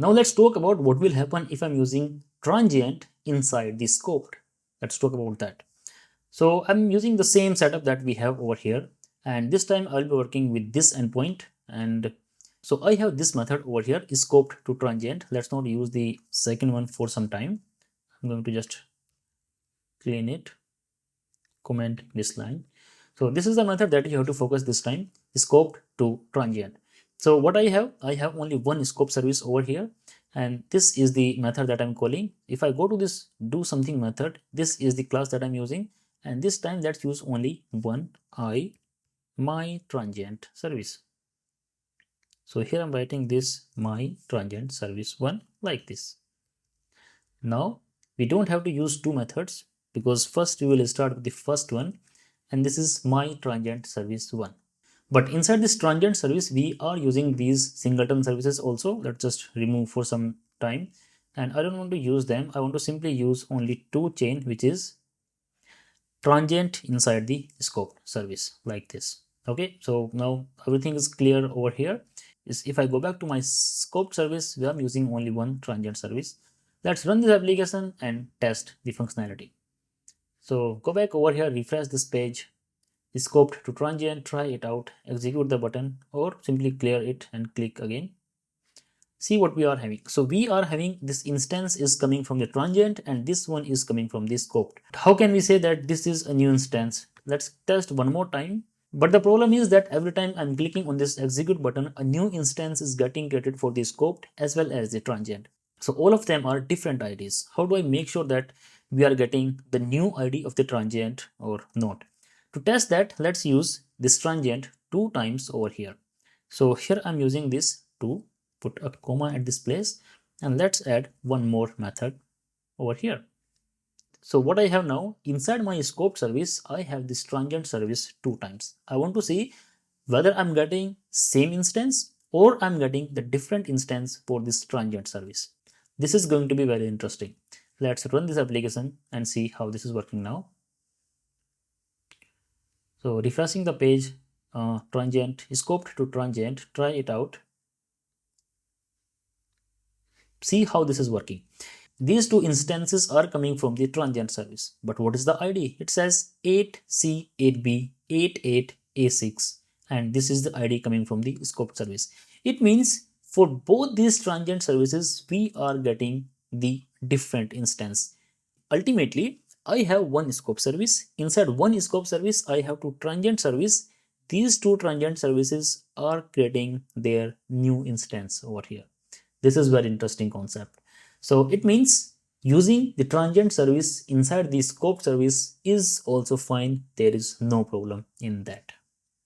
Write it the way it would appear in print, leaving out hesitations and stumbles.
Now let's talk about what will happen if I'm using transient inside the scoped. Let's talk about that. So I'm using the same setup that we have over here, and this time I'll be working with this endpoint. And so I have this method over here is scoped to transient. Let's not use the second one for some time. I'm going to just clean it, comment this line. So this is the method that you have to focus this time, scoped to transient. So what I have only one scope service over here, and this is the method that I'm calling. If I go to this do something method, this is the class that I'm using, and this time let's use only one my transient service. So here I'm writing this my transient service one like this. Now we don't have to use two methods, because first we will start with the first one, and this is my transient service one. But inside this transient service, we are using these singleton services also. Let's just remove for some time. And I don't want to use them. I want to simply use only two chain, which is transient inside the scope service like this. Okay, so now everything is clear over here. Is if I go back to my scope service, where I'm using only one transient service. Let's run this application and test the functionality. So go back over here, refresh this page, scoped to transient, try it out, execute the button, or simply clear it and click again. See what we are having. So we are having this instance is coming from the transient, and this one is coming from the scoped. How can we say that this is a new instance? Let's test one more time. But the problem is that every time I'm clicking on this execute button, a new instance is getting created for the scoped as well as the transient. So all of them are different IDs. How do I make sure that we are getting the new ID of the transient or not? To test that, let's use this transient two times over here. So here I'm using this to put a comma at this place, and let's add one more method over here. So what I have now inside my scope service, I have this transient service two times. I want to see whether I'm getting same instance or I'm getting the different instance for this transient service. This is going to be very interesting. Let's run this application and see how this is working now. So refreshing the page, transient, scoped to transient, try it out. See how this is working. These two instances are coming from the transient service. But what is the ID? It says 8C, 8B, 88A6. And this is the ID coming from the scoped service. It means for both these transient services, we are getting the different instance. Ultimately, I have one scope service. Inside one scope service, I have two transient service. These two transient services are creating their new instance over here. This is very interesting concept. So it means using the transient service inside the scope service is also fine. There is no problem in that.